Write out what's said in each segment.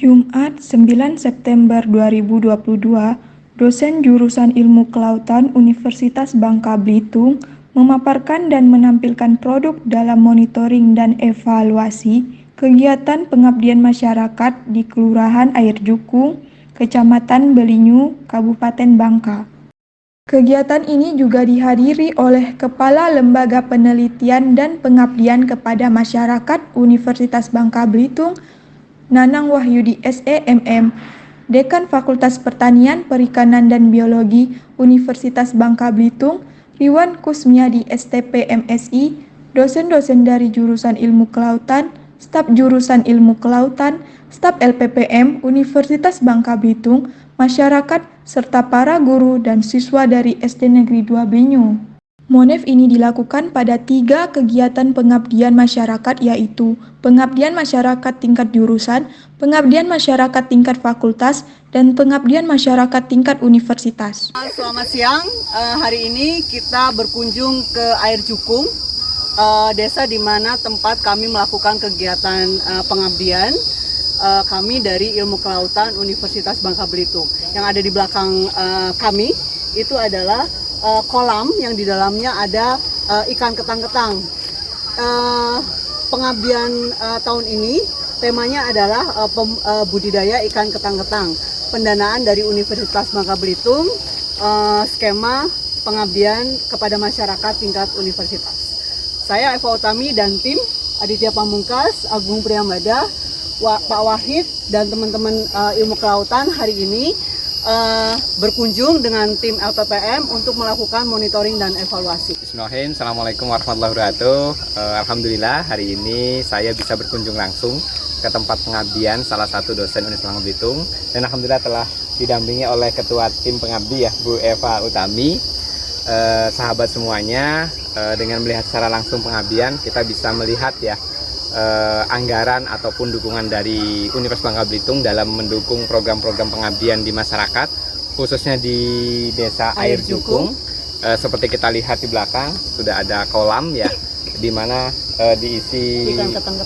Jumat 9 September 2022, dosen jurusan Ilmu Kelautan Universitas Bangka Belitung memaparkan dan menampilkan produk dalam monitoring dan evaluasi kegiatan pengabdian masyarakat di Kelurahan Air Jukung, Kecamatan Belinyu, Kabupaten Bangka. Kegiatan ini juga dihadiri oleh Kepala Lembaga Penelitian dan Pengabdian kepada Masyarakat Universitas Bangka Belitung, Nanang Wahyudi SEMM, Dekan Fakultas Pertanian, Perikanan dan Biologi Universitas Bangka Belitung, Riwan Kusmiadi STP MSI, dosen-dosen dari jurusan Ilmu Kelautan, staf jurusan Ilmu Kelautan, staf LPPM Universitas Bangka Belitung, masyarakat, serta para guru dan siswa dari SD Negeri 2 Belinyu. Monef ini dilakukan pada 3 kegiatan pengabdian masyarakat, yaitu pengabdian masyarakat tingkat jurusan, pengabdian masyarakat tingkat fakultas, dan pengabdian masyarakat tingkat universitas. Selamat siang, hari ini kita berkunjung ke Air Jukung, desa di mana tempat kami melakukan kegiatan pengabdian. Kami dari Ilmu Kelautan Universitas Bangka Belitung. Yang ada di belakang kami itu adalah kolam yang di dalamnya ada ikan ketang-ketang. Pengabdian tahun ini temanya adalah budidaya ikan ketang-ketang. Pendanaan dari Universitas Bangka Belitung, skema pengabdian kepada masyarakat tingkat universitas. Saya Eva Utami dan tim Aditya Pamungkas, Agung Priyambada, Pak Wahid dan teman-teman Ilmu Kelautan hari ini berkunjung dengan tim LPPM untuk melakukan monitoring dan evaluasi. Bismillahirrahmanirrahim. Assalamualaikum warahmatullahi wabarakatuh. Alhamdulillah hari ini saya bisa berkunjung langsung ke tempat pengabdian salah satu dosen Universitas Bangka Belitung, dan alhamdulillah telah didampingi oleh ketua tim pengabdi ya Bu Eva Utami. Sahabat semuanya, dengan melihat secara langsung pengabdian kita bisa melihat ya anggaran ataupun dukungan dari Universitas Bangka Belitung dalam mendukung program-program pengabdian di masyarakat, khususnya di Desa Air Jukung. Seperti kita lihat di belakang sudah ada kolam ya, di mana diisi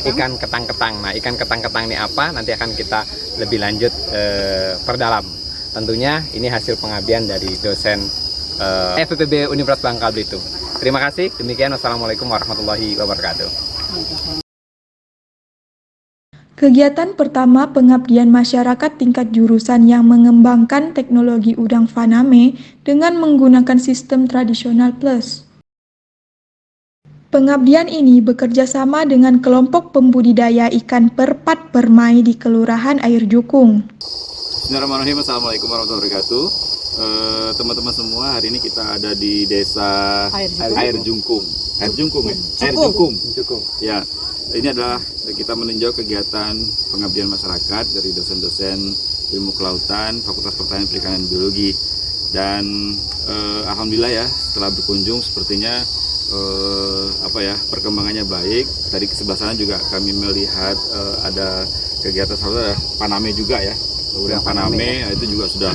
ikan ketang-ketang. Nah, ikan ketang-ketang ini apa? Nanti akan kita lebih lanjut perdalam. Tentunya ini hasil pengabdian dari dosen FPB Universitas Bangka Belitung. Terima kasih. Demikian, wassalamualaikum warahmatullahi wabarakatuh. Kegiatan pertama pengabdian masyarakat tingkat jurusan yang mengembangkan teknologi udang faname dengan menggunakan sistem tradisional plus. Pengabdian ini bekerja sama dengan kelompok pembudidaya ikan perpat permai di Kelurahan Air Jukung. Bismillahirrahmanirrahim. Assalamualaikum warahmatullahi wabarakatuh. Teman-teman semua, hari ini kita ada di desa Air Jukung. Air Jukung ya? Air Jukung. Ya, ini adalah kita meninjau kegiatan pengabdian masyarakat dari dosen-dosen Ilmu Kelautan, Fakultas Pertanian, Perikanan, dan Biologi. Dan alhamdulillah ya, setelah berkunjung sepertinya perkembangannya baik. Tadi ke sebelah sana juga kami melihat ada kegiatan salah Paname juga ya. Udang Paname ya. Itu juga sudah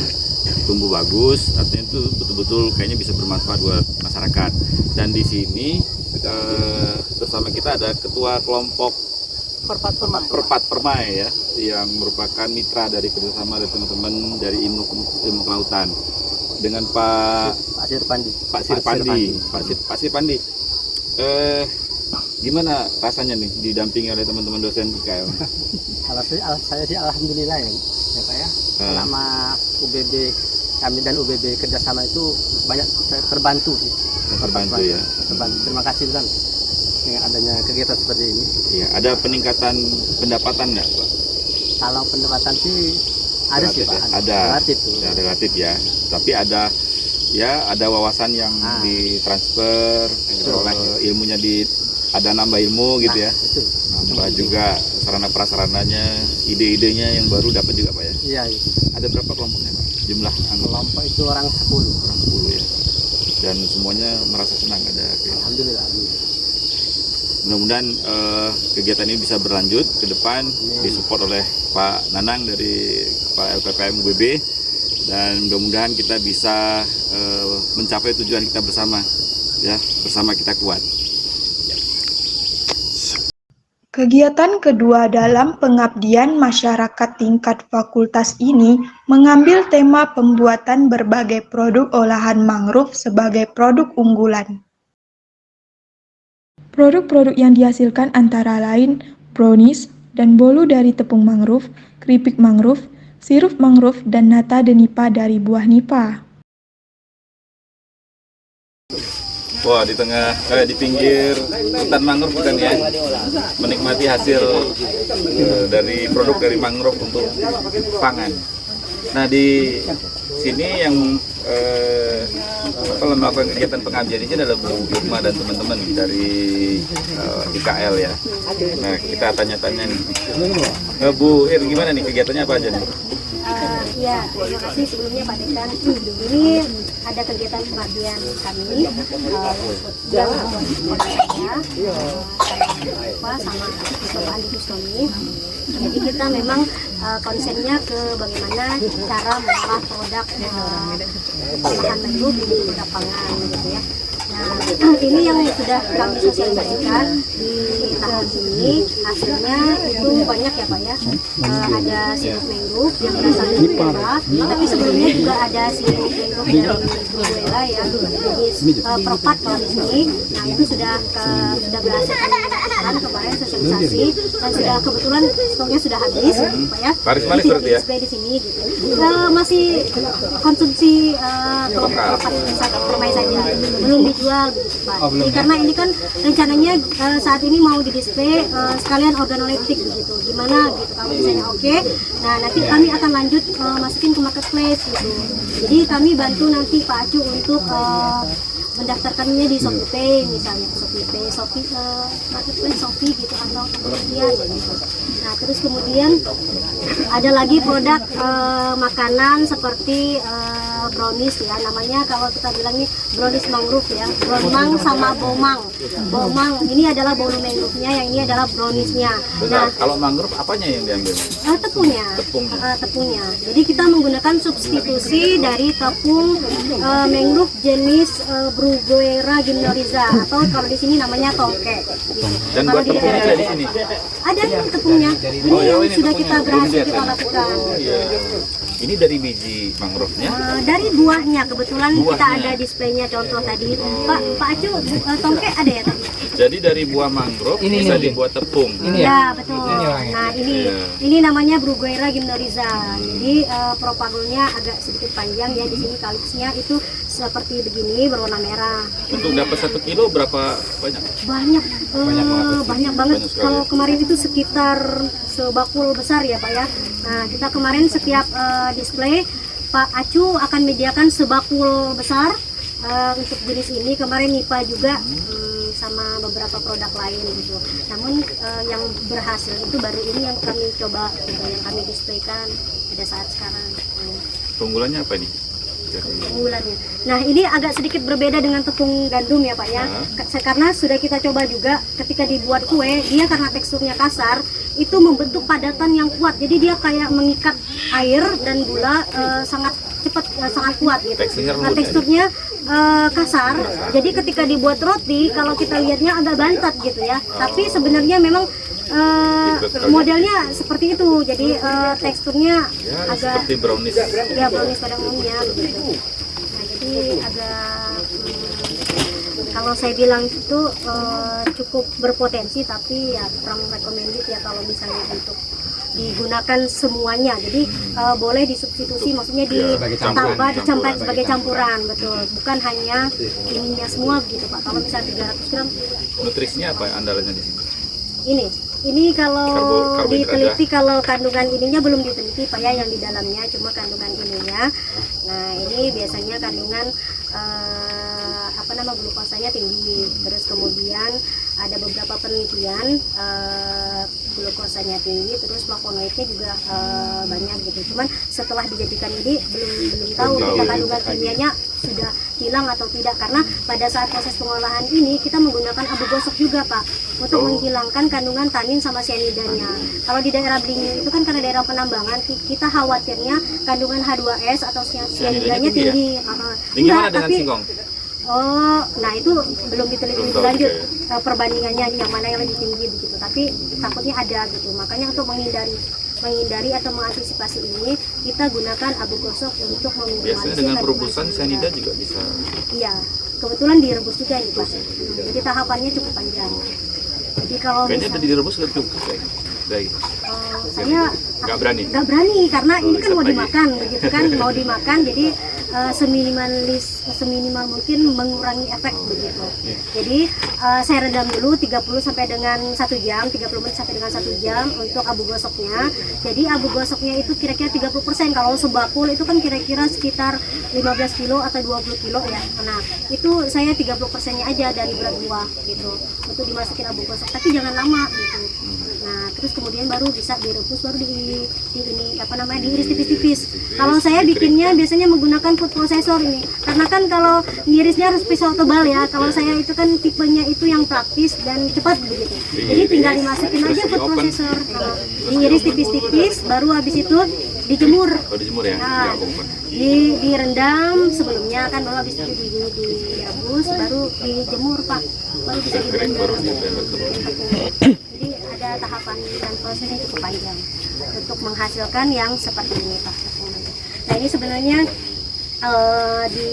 tumbuh bagus. Artinya itu betul-betul kayaknya bisa bermanfaat buat masyarakat. Dan di sini bersama kita ada ketua kelompok Perpat Permai ya, yang merupakan mitra dari kerjasama dari teman-teman dari ilmu kelautan dengan Pak Sirpandi. Gimana rasanya nih didampingi oleh teman-teman dosen IKL? Kalau saya sih alhamdulillah ya Pak ya. Selama UBB kami dan UBB kerjasama itu banyak terbantu sih. Terbantu ya. Terima kasih kan dengan adanya kegiatan seperti ini. Iya, ada peningkatan pendapatan nggak Pak? Kalau pendapatan sih ada sih Pak. Ada. Relatif Ya. Tapi ada wawasan yang ditransfer, ilmunya ada nambah ilmu gitu ya. Itu. Nambah juga sarana prasarananya, ide-idenya yang baru dapat juga Pak ya. Iya. Ada berapa kelompoknya Pak? Jumlah kelompok itu orang 10. Orang 10 ya. Dan semuanya merasa senang ada. Alhamdulillah. Mudah-mudahan kegiatan ini bisa berlanjut ke depan, disupport oleh Pak Nanang dari Pak LPPM UBB, dan mudah-mudahan kita bisa mencapai tujuan kita bersama ya, bersama kita kuat. Kegiatan kedua dalam pengabdian masyarakat tingkat fakultas ini mengambil tema pembuatan berbagai produk olahan mangrove sebagai produk unggulan. Produk-produk yang dihasilkan antara lain brownies dan bolu dari tepung mangrove, keripik mangrove, sirup mangrove, dan nata de nipa dari buah nipa. Wah, di pinggir hutan mangrove bukan ya, menikmati hasil dari produk dari mangrove untuk pangan. Nah, di sini yang melakukan kegiatan pengabdian ini adalah Bu Irma dan teman-teman dari IKL ya. Nah, kita tanya-tanya nih, Bu Ir, gimana nih kegiatannya, apa aja nih? Ya, terima kasih sebelumnya Pak Dekan. Ini ada kegiatan pengabdian kami yang sama Bapak Andi Kustoni. Jadi kita memang konsennya ke bagaimana cara mengolah produk olahan mangrove di produk pangan gitu ya. Nah, ini yang sudah kami sosialisasikan di tahun ini, hasilnya itu banyak ya Pak ya. Ada sirup mangrove yang berasal dari Buela, tapi sebelumnya juga ada sirup mangrove dari Buela ya, jenis perpat kalau di sini. Nah, itu sudah berhasil kami lakukan kemarin sosialisasi dan sudah kebetulan stoknya sudah habis Pak ya. Laris-laris berarti ya? Display di sini gitu. Masih konsumsi kelompok permai saja, belum dijual begitu Pak. Karena ini kan rencananya saat ini mau didisplay sekalian organoleptik begitu. Gimana gitu, kalau misalnya oke, nah nanti kami akan lanjut masukin ke marketplace gitu. Jadi kami bantu nanti Pak Acu untuk mendaftarkannya di ShopeePay misalnya, ShopeePay, marketplace Shopee gitu atau Tokopedia gitu. Nah, terus kemudian ada lagi produk makanan seperti brownies ya, namanya kalau kita bilangnya brownies mangrove ya, browmang sama bomang. Bomang ini adalah bolu mangrove-nya, yang ini adalah brownies-nya. Nah, kalau mangrove apanya yang diambil? Tepungnya. Jadi kita menggunakan substitusi dari tepung mangrove jenis Bruguera gymnoriza atau kalau di sini namanya tongke. Gitu. Dan buat tepungnya ada di sini? Ada tepungnya. Ini yang sudah kita berhasil kita lakukan. Ini dari biji mangrove-nya? Dari buahnya, kebetulan kita ada displaynya contoh tadi. Pak Acu, tongke ada ya tadi? Jadi dari buah mangrove bisa dibuat tepung. Ya, betul. Nah, ini namanya Bruguera gymnoriza. Jadi propagolnya agak sedikit panjang ya, di sini kaliksnya itu seperti begini berwarna merah. Untuk dapat 1 kilo berapa banyak? Banyak banget. Kalau kemarin itu sekitar sebakul besar ya Pak ya. Nah, kita kemarin setiap display Pak Acu akan menyediakan sebakul besar untuk jenis ini. Kemarin Nipa juga sama beberapa produk lain gitu. Namun yang berhasil itu baru ini yang kami coba gitu, yang kami displaykan pada saat sekarang. Keunggulannya apa nih? Keunggulannya. Nah, ini agak sedikit berbeda dengan tepung gandum ya Pak ya. Karena sudah kita coba juga ketika dibuat kue, dia karena teksturnya kasar, itu membentuk padatan yang kuat. Jadi dia kayak mengikat air dan gula sangat cepat, sangat kuat gitu. Teksturnya kasar. Jadi ketika dibuat roti, kalau kita lihatnya agak bantat gitu ya. Tapi sebenarnya memang modelnya seperti itu. Jadi teksturnya agak seperti brownies. Ya, brownies pada umumnya begitu. Nah, jadi agak kalau saya bilang itu cukup berpotensi, tapi ya kurang recommended ya kalau misalnya untuk digunakan semuanya. Jadi boleh disubstitusi, maksudnya ditambah, dicampur sebagai campuran, betul. Bukan hanya ininya semua gitu Pak. Kalau misalnya 300 gram. Nutrisinya apa andalannya di sini? Ini kalau diteliti, kalau kandungan ininya belum diteliti Pak ya, yang di dalamnya cuma kandungan ininya. Nah, ini biasanya kandungan glukosanya tinggi. Terus kemudian ada beberapa penelitian glukosanya tinggi, terus flavonoidnya juga banyak gitu. Cuman setelah dijadikan ini belum tahu kita kandungan kimianya sudah hilang atau tidak, karena pada saat proses pengolahan ini kita menggunakan abu gosok juga Pak untuk menghilangkan kandungan tanin sama cyanidanya. Kalau di daerah Blingi itu kan karena daerah penambangan, kita khawatirnya kandungan H2S atau cyanidanya tinggi. Tinggi mana dengan singkong? Oh, nah itu belum diteliti Belum lebih tahu lanjut juga ya. perbandingannya yang mana yang lebih tinggi begitu. Tapi takutnya ada gitu. Makanya untuk menghindari atau mengantisipasi ini kita gunakan abu gosok untuk Biasanya meminimalisir dengan kandungan perebusan cyanida. cyanida juga bisa. Iya, kebetulan direbus juga ini Pak. Jadi tahapannya cukup panjang. Jadi kalau Kayaknya tadi direbus udah cukup kayaknya. Dari saya nggak berani. nggak berani karena Oh, ini kan mau riset lagi. dimakan begitu kan, mau dimakan jadi seminimal mungkin mengurangi efek begitu. Jadi saya redam dulu 30 sampai dengan 1 jam, 30 menit sampai dengan 1 jam untuk abu gosoknya. Jadi abu gosoknya itu kira-kira 30%. Kalau sebakul itu kan kira-kira sekitar 15 kilo atau 20 kilo ya. Nah, itu saya 30%-nya aja dari berat buah gitu. Untuk dimasukin abu gosok, tapi jangan lama gitu. Nah, terus kemudian baru bisa direbus, baru diiris tipis-tipis. Kalau saya bikinnya biasanya menggunakan food processor ini, karena kan kalau ngirisnya harus pisau tebal ya. Kalau saya itu kan tipenya itu yang praktis dan cepat begitu. Jadi tinggal dimasukin aja food processor, diiris tipis-tipis, baru habis itu dijemur. Oh, dijemur ya? Nah, Nggak open. direndam sebelumnya kan, baru habis itu direbus, baru dijemur Pak, baru bisa Kering baru diblender. di Jadi ada tahapan dan prosesnya cukup panjang untuk menghasilkan yang seperti ini Pak. Nah ini sebenarnya di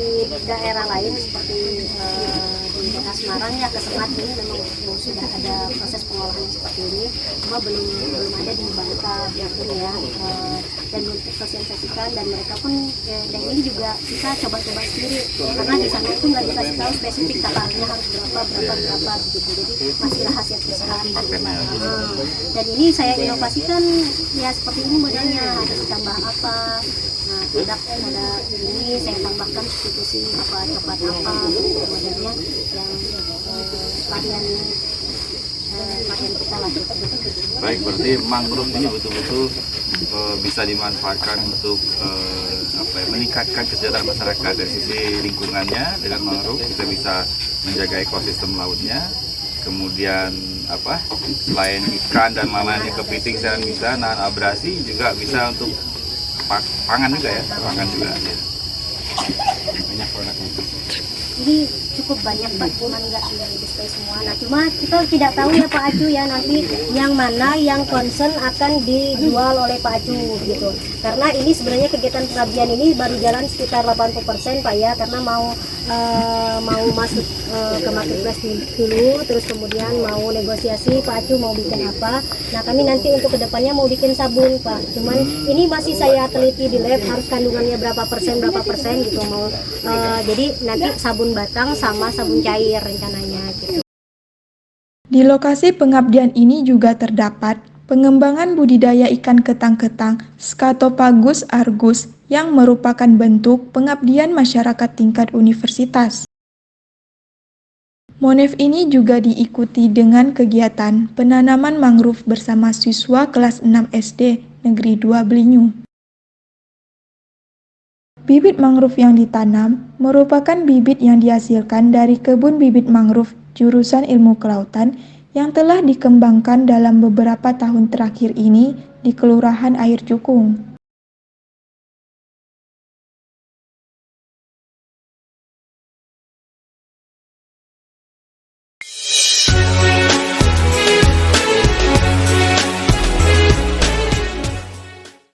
daerah lain seperti di daerah Semarang ya, Kesemat ini memang sudah ada proses pengolahan seperti ini, cuma belum ada di Bangka Belitung ya, dan belum tersosialisasikan, dan mereka pun dan ini juga kita coba-coba sendiri karena di sana itu nggak dikasih tahu spesifik takarannya harus berapa gitu, jadi masih rahasia perusahaan gitu. Dan ini saya inovasikan ya seperti ini modelnya, harus ditambah apa. Nah, produk ada ini saya tambahkan substitusi apa coklat apa gitu, modelnya yang varian kita lah. Baik, berarti mangrove ini betul-betul bisa dimanfaatkan untuk meningkatkan kesejahteraan masyarakat dari sisi lingkungannya. Dengan mangrove kita bisa menjaga ekosistem lautnya, kemudian selain ikan dan lain-lainnya, kepiting sekarang bisa nahan abrasi, juga bisa untuk pangan juga ya, pangan juga. Banyak produknya. Ini cukup banyak Pak, cuman nggak di-display semua. Nah cuma kita tidak tahu ya Pak Acu ya nanti yang mana yang concern akan dijual oleh Pak Acu gitu. Karena ini sebenarnya kegiatan pengabdian ini baru jalan sekitar 80% Pak ya, karena mau masuk ke marketplace dulu, terus kemudian mau negosiasi Pak Acu mau bikin apa. Nah kami nanti untuk kedepannya mau bikin sabun Pak. Cuman ini masih saya teliti di lab harus kandungannya berapa persen gitu mau. Jadi nanti sabun batang sama sabun cair rencananya gitu. Di lokasi pengabdian ini juga terdapat pengembangan budidaya ikan ketang-ketang Scatophagus argus yang merupakan bentuk pengabdian masyarakat tingkat universitas. Monef ini juga diikuti dengan kegiatan penanaman mangrove bersama siswa kelas 6 SD Negeri 2 Belinyu. Bibit mangrove yang ditanam merupakan bibit yang dihasilkan dari kebun bibit mangrove jurusan Ilmu Kelautan yang telah dikembangkan dalam beberapa tahun terakhir ini di Kelurahan Air Cukung.